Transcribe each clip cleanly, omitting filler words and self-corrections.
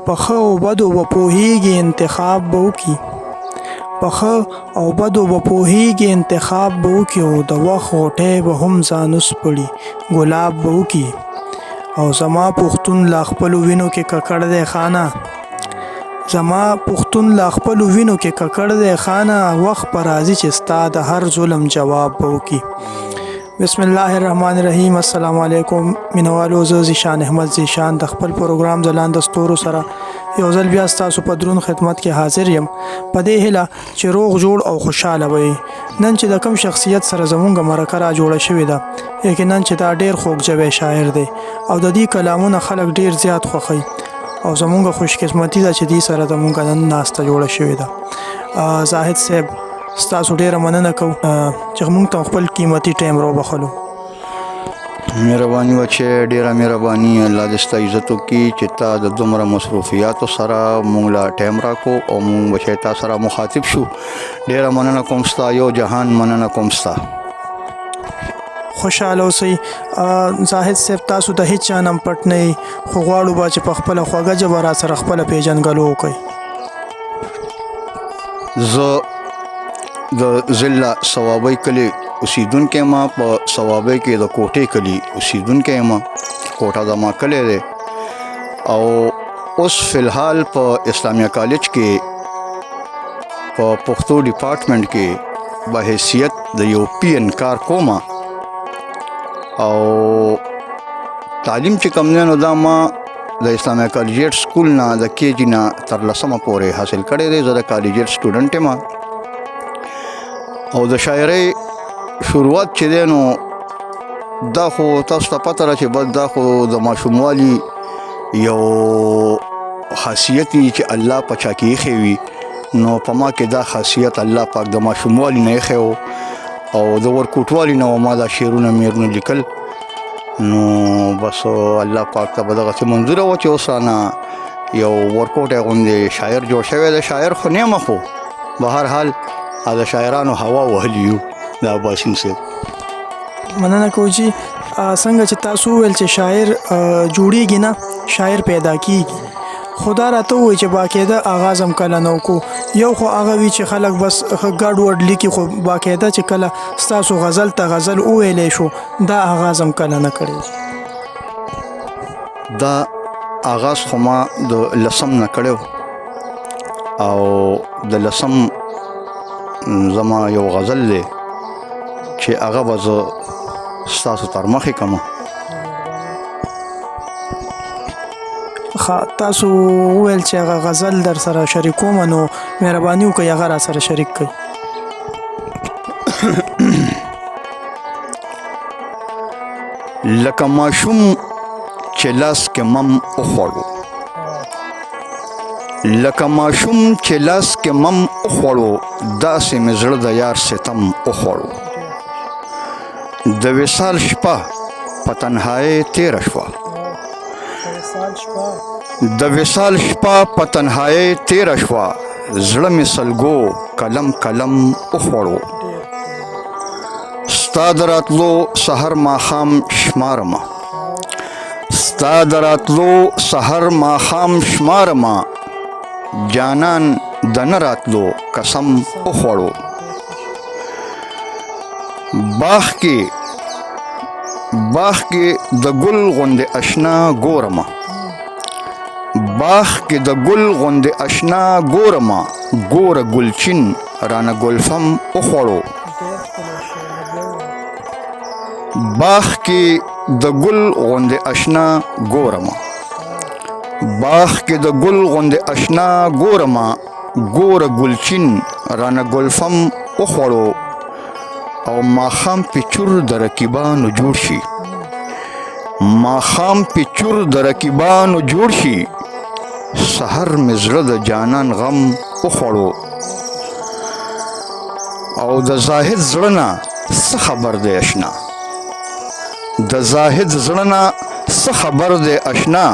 په ښه او بدو به پوهیږي انتخاب به وکړي په ښه او بدو به پوهیږي انتخاب به وکړي او د وخت غوټۍ به هم ځان وسپړي ګلاب به وکړي او زما پښتون لا خپلو وینو کې ککړ دی خانه زما پښتون لا خپلو وینو کې ککړ دی خانه وخت به راځي چې ستا د هر ظلم جواب به وکړي بسم الله الرحمن الرحیم السلام علیکم مینوالو زه ذیشان احمد ذیشان د خپل پروګرام ځلانده ستورو سره یو ځل بیا ستاسو په درون خدمت کې حاضر یم په دې هیله چې روغ جوړ او خوشحاله وئ نن چې د کوم شخصیت سره زمونږ مرکه را جوړه شوې ده یقینا چې دا ډیر خوږ ژبی شاعر دی او د دې کلامونه خلک ډیر زیات خوښوي او زمونږ خوش قسمتي ده چې دې سره زمونږ نن ناسته جوړه شوې ده زاهد صاحب ستاسو ډیره مننه کوو چې موږ ته خپل قیمتي ټایم راوبخلو مهرباني وکړې ډیره مهرباني الله دې ستا عزت وکړي چې تا د دومره مصروفیاتو سره موږ له ټایم راکړو او موږ به چې تا سره مخاطب شو ډیره مننه کوم ستا یو جهان مننه کوم ستا خوشحاله اوسئ زاهد صاحب تاسو د هیڅ چا نم پټ نه یئ خو غواړو به چې په خپله خوږه ژبه را سره خپله پیژنګلو وکړئ زه د ضلع صوابۍ کلي اوسیدونکی یم په صوابۍ کې د کوټې کلي اوسیدونکی یم کوټه زما کلی دی او اوس فلحال په اسلامیه کالج کې په پښتو ډپارټمنټ کې په حیثیت د یو PN کار کوم او تعلیم چې کوم دی نو دا ما د اسلامیه کالجیټ سکول نه د KG نه تر 10مه پورې حاصل کړی دی زه د کالجیټ سټوډنټ یم او د شاعرۍ شروعات چې دی نو دا خو تاسو ته پته ده چې بس دا خو د ماشوموالي یو خاصیت وي چې الله په چا کې ایښی وي نو په ما کې دا خاصیت الله پاک د ماشوموالي نه ایښی و او د ورکوټوالي نه ما دا شعرونه میرونه لیکل نو بس الله پاک ته به دغسې منظوره وه چې اوس رانه یو ورکوټی غوندې شاعر جوړ شوی دی شاعر خو نه یم خو به هر حال د شاعرانو هوا وهلي یو د عباسین صاحب مننه کوو چې څنګه چې تاسو وویل چې شاعر جوړیږي نه شاعر پیدا کیږي خو دا راته ووایي چې باقاعده آغاز هم کله نه وکړو یو خو هغه وي چې خلک بس ګډ وډ لیکي خو باقاعده چې کله ستاسو غزل ته غزل وویلی شو دا آغاز هم کله نه کړی دا آغاز خو ما د 10 نه کړی او د 10 زما یو غزل دی چې هغه به زه ستاسو تر مخې کړم تاسو وویل چې هغه غزل در سره شریکوم نو مهرباني وکړئ هغه را سره شریک کړئ لکه ماشوم چې لاس کې مم وخوړو لکه ماشوم چې لاس کې مم وخوړو داسې مې زړه د یار ستم وخوړو د وصال شپه په تنهایۍ تېره شوه د وصال شپه په تنهایۍ تېره شوه زړه مې سلګو کلم کلم وخوړو ستا د راتلو سحر ماښام شمارمه ستا د راتلو سحر ماښام شمارمه جانان د نه راتلو قسم وخوړو باغ کې د ګل غوندې اشنا ګورمه باغ کې د ګل غوندې اشنا ګورمه ګوره ګلچین رانه ګلفم وخوړو باغ کې د ګل غوندې اشنا ګورمه باغ کې د ګل غوندې اشنا ګورمه ګوره ګلچین رانه ګلفم وخوړو او ماښام پیچور د رقیبانو جوړ شي ماښام پیچور د رقیبانو جوړ شي سحر مې زړه د جانان غم وخوړو او د زاهد زړه نه څه خبر دی اشنا د زاهد زړه نه څه خبر دی اشنا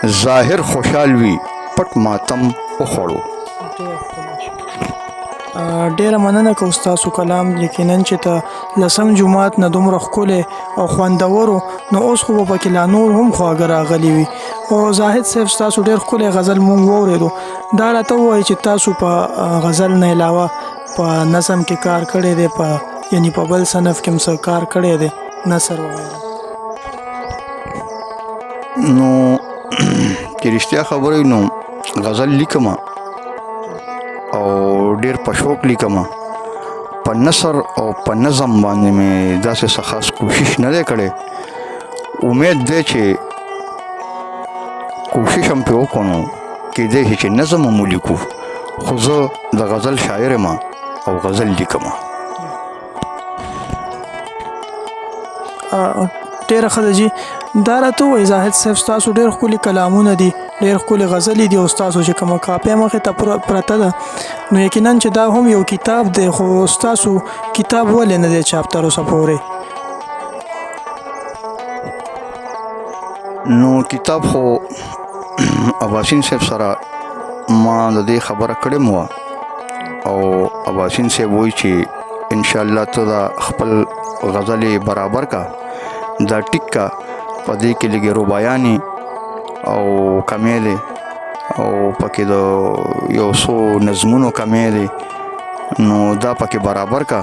ظاهر خوشحال وي پټ ماتم وخوړو ډیره مننه کوم ستاسو کلام یقینا چې ته لسم جمعات نه دومره ښکلی او خوندورو نو اوس خو به پکې لا نور هم خواږه راغلي وي او زاهد صاحب ستاسو ډیر ښکلی غزل مونږ واورېدو دا راته ووایي چې تاسو په غزل نه علاوه په نظم کې کار کړی دی په یعنی په بل صنف کې هم څه کار کړی دی نثر وغیره نو چې رښتیا خبرې نو غزل لیکم او ډیر په شوق لیکم په نثر او په نظم باندې مې داسې څه خاص کوشش نه دی کړی امید دی چې کوشش هم پې وکړو نو کیدای شي چې نظم هم ولیکو خو زه د غزل شاعر یم او غزل لیکم ډیره ښه ده جي دا راته ووایي زاهد صاحب ستاسو ډېر ښکلي کلامونه دي ډېر ښکلي غزلې دي او ستاسو چې کومه کاپۍ مخې ته پرته ده نو یقینا چې دا هم یو کتاب دی خو ستاسو کتاب ولې نه دی چاپ تر اوسه پورې نو کتاب خو اباسین صاحب سره ما د دې خبره کړې مو او اباسین صاحب وایي چې انشاءالله ته دا خپل غزلې برابر کا دا ټیک کا په دې کې لږې ربایانې او کمې دی او پکې د یو څو نظمونو کمې دی نو دا پکې برابر کا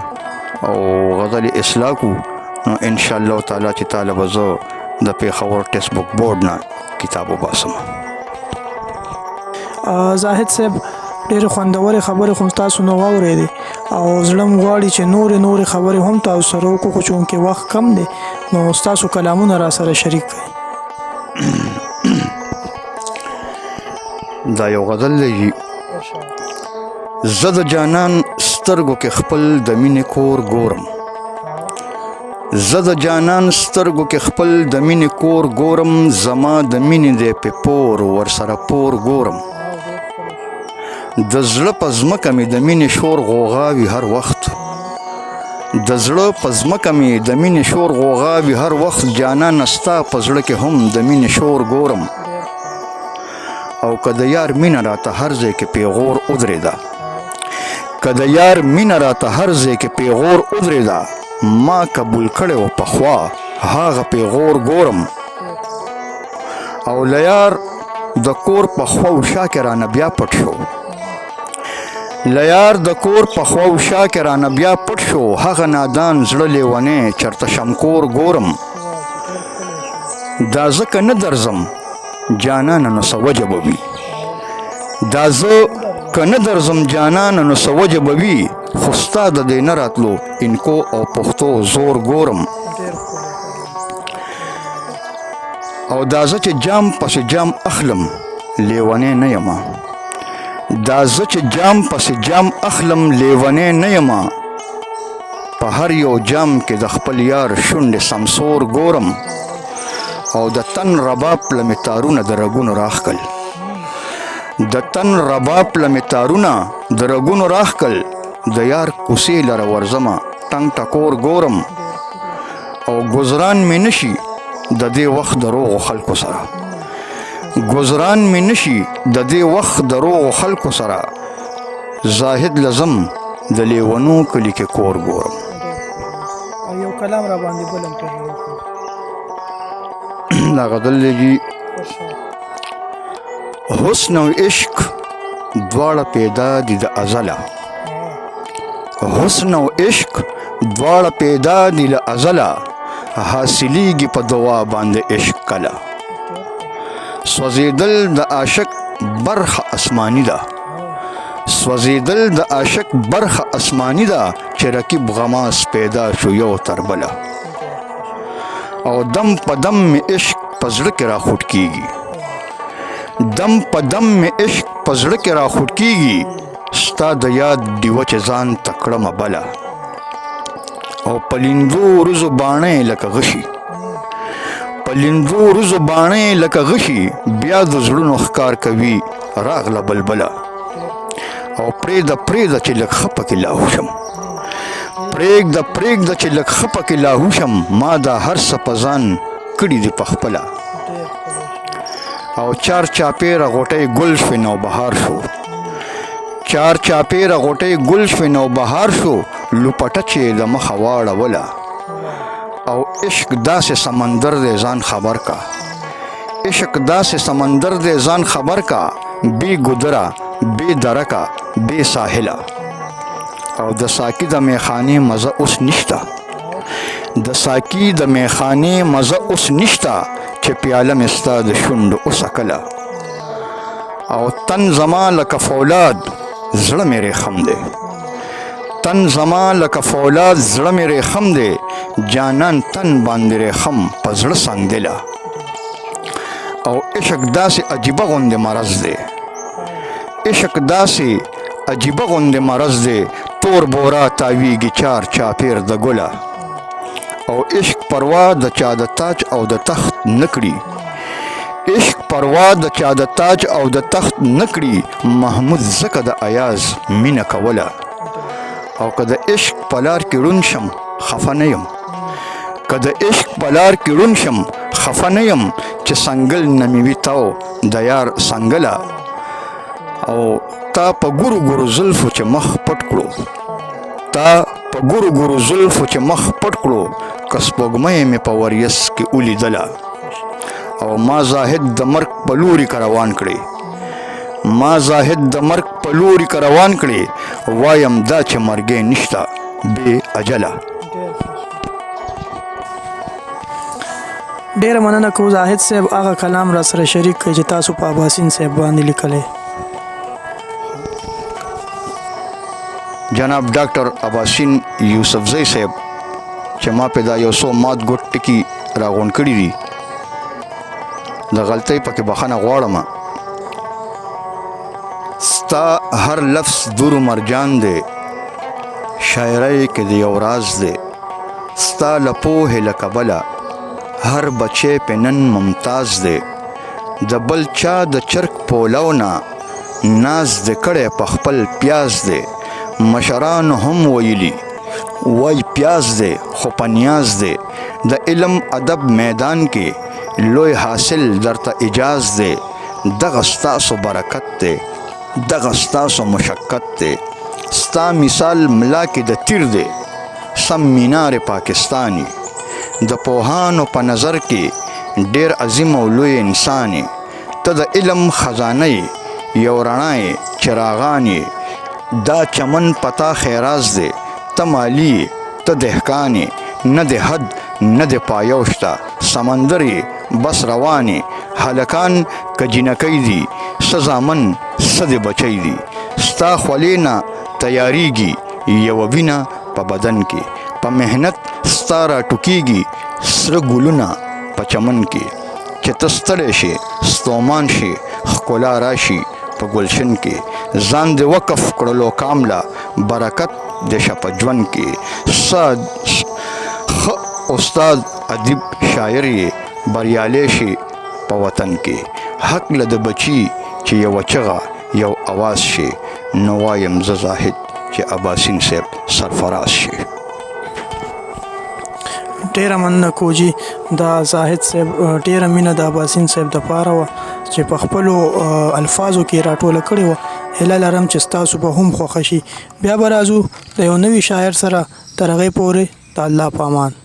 او غزل اصلاح کو نو انشاءالله تعالی چې تعالی به زه د پیښور ټیکسټ بک بورډ نه کتاب وباسم زاهد صاحب ډېرې خوندورې خبرې خو تاسو نه واورېدې او زړه م غواړي چې نورې خبرې هم تاسو سره وکړو خو چونکې وخت کم دی نو ستاسو کلامونه را سره شریک کړئ دا یو غزل دی زه د جانان سترګو کې خپل د مینې کور ګورم زه د جانان سترګو کې خپل د مینې کور ګورم زما د مینې دی پې پور ورسره پور ګورم د زړه په ځمکه مې د مینې شور غوغا وي هر وخت د زړه په ځمکه مې د مینې شور غوغا وي هر وخت جانانه ستا په زړه کې هم د مینې شور ګورم او که د یار مینه راته هر ځای کې پیغور ودرېده که د یار مینه راته هر ځای کې پیغور ودرېده ما قبول کړی و پخوا هغه پیغور ګورم او له یار د کور په خوا و شا کې رانه بیا پټ شو له یار د کور په خوا و شا کې رانه بیا پټ شو هغه نادان زړه لیونی چرته شمکور ګورم دا ځکه نه درځم جانانه نو څه وجه به وي دا زه که نه درځم جانانه نو څه وجه به وي خو ستا د دې نه راتلو انکو او پښتو زور ګورم او دا زه چې جام پسې جام اخلم لیونی نه یمه دا زه چې جام پسې جام اخلم لیونی نه یمه په هر یو جام کې د خپل یار شونډې سمسور ګورم او د تن رباب لمې تارونه د رګونو راښکل د تن رباب لمې تارونه د رګونو راښکل د یار کوڅې لره ورځمه ټنګ ټکور ګورم او ګزران مې نشي د دې وخت د روغو خلکو سره ګزران مې نشي د دې وخت د روغو خلکو سره زاهد لزم د لیونو کلي کې کور ګورم او یو کلام را باندې بلم کوي دا غزل دی حسن او عشق دواړه پیدا دي د ازله حسن او عشق دواړه پیدا دي له ازله حاصلیږي په دوا باندې عشق کله سوځېدل د عاشق برخه اسماني ده سوځېدل د عاشق برخه اسماني ده چې رقیب غماس پیدا شو یو تر بله او دم په دم مې عشق په زړه کې راخوټ کېږي دم په دم مې عشق په زړه کې راخوټ کېږي ستا د یاد ډیوه چې ځان ته کړمه بله او په لیندو روزو باڼې لکه غشي په لیندو روزو باڼې لکه غشي بیا د زړونو ښکار کوي راغله بلبله او پرېږده چې لږ ښه پکې لاهو شم پرېږده چې لږ ښه پکې لاهو شم ما دا هر څه په ځان کړي دي پخپله او چار چاپېره غوټۍ ګل شوې نو بهار شو چار چاپیره غوټۍ ګل شوې نو بهار شو لوپټه چې د مخه واړوله او عشق داسې سمندر دی ځان خبر کا عشق داسې سمندر دی ځان خبر کا بی ګدره بی درکه بی ساحله او د ساقي د میخانې مزه اوس نشته د ساقي د میخانې مزه اوس نشته چې پیاله مې ستا د شونډو وڅکله او تن زما لکه فولاد زړه مې ریخم دی تن زما لکه فولاد زړه مې ریخم دی جانان تن باندې ریخم په زړه سنګدله او عشق داسې عجیبه غوندې مرض دی عشق داسې عجیبه غوندې مرض دی تور بورا تاویږي چار چاپیر د ګله او عشق پروا د چا د تاج او د تخت نکړي عشق پروا د چا د تاج او د تخت نکړي محمود زکه د ایاز مینه کوله او که د عشق په لار کې ړوند شم خفه نه یم که د عشق په لار کې ړوند شم خفه نه یم چې سنګل نه مې وي تاو د یار سنګله او تا په ګورو ګورو زلفو چې مخ پټ کړو تا په ګورو ګورو زلفو چې مخ پټ کړو که سپوږمۍ مې په وریس کې ولیدله او ما زاهد د مرګ په لوري که روان کړې ما زاهد د مرګ په لوري که روان کړې وایم دا چې مرګې نشته بې اجله ډیره مننه کوم زاهد صاحب هغه کلام را سره شریک کړئ چې تاسو په اباسین صاحب باندې لیکلی جناب ډاکټر اباسین یوسفزی صاحب چې ما په دا یو څو مات ګوټ ټکي راغونډ کړي دي د غلطۍ پکې بخښنه غواړم ستا هر لفظ دور مرجان دی شاعرۍ کې د یو راز دی ستا له پوهې له کبله هر بچی پې نن ممتاز دی د بل چا د چرګ پولو نه ناز دې کړی په خپل پیاز دی مشرانو هم ویلي وای پیاز دی خو په نیاز دی د علم ادب میدان کې لوی حاصل درته اجاز دی دغه ستاسو برکت دی دغه ستاسو مشقت دی ستا مثال ملا کې د تیر دی سم مینار پاکستانی د پوهانو په نظر کې ډیر عظیم او لوی انسان ته د علم خزانه یو رڼا چراغان دا چمن پتا خیراز دی ته مالی ته دهقان نه د حد نه د پایوشته سمندر بس روانې هلکان که جنکۍ دي څه زامن څه د بچی دي ستا خولې نه تیاریږي یوه وینه په بدن کې په محنت ستا راټوکیږي سره ګلونه په چمن کې چې ته ستړی شې ستومان شې ښکلا راشي په گلشن کې ځان د وقف کړلو کامله برکت د شپه ژوند کې استاد ادیب شاعر یې بریالی شي په وطن کې حق له د بچي چې یوه چغه یو اواز شي نو وایم زه زاهد چې اباسین صاحب سرفراز شي ډیره مننه کوجي دا زاهد صاحب ډیره مینه د اباسین صاحب د پاره وه چې په خپلو الفاظو کې راټوله کړې وه هیله لرم چې ستاسو به هم خوښه شي بیا به راځو د یو نوي شاعر سره تر هغې پورې د الله په امان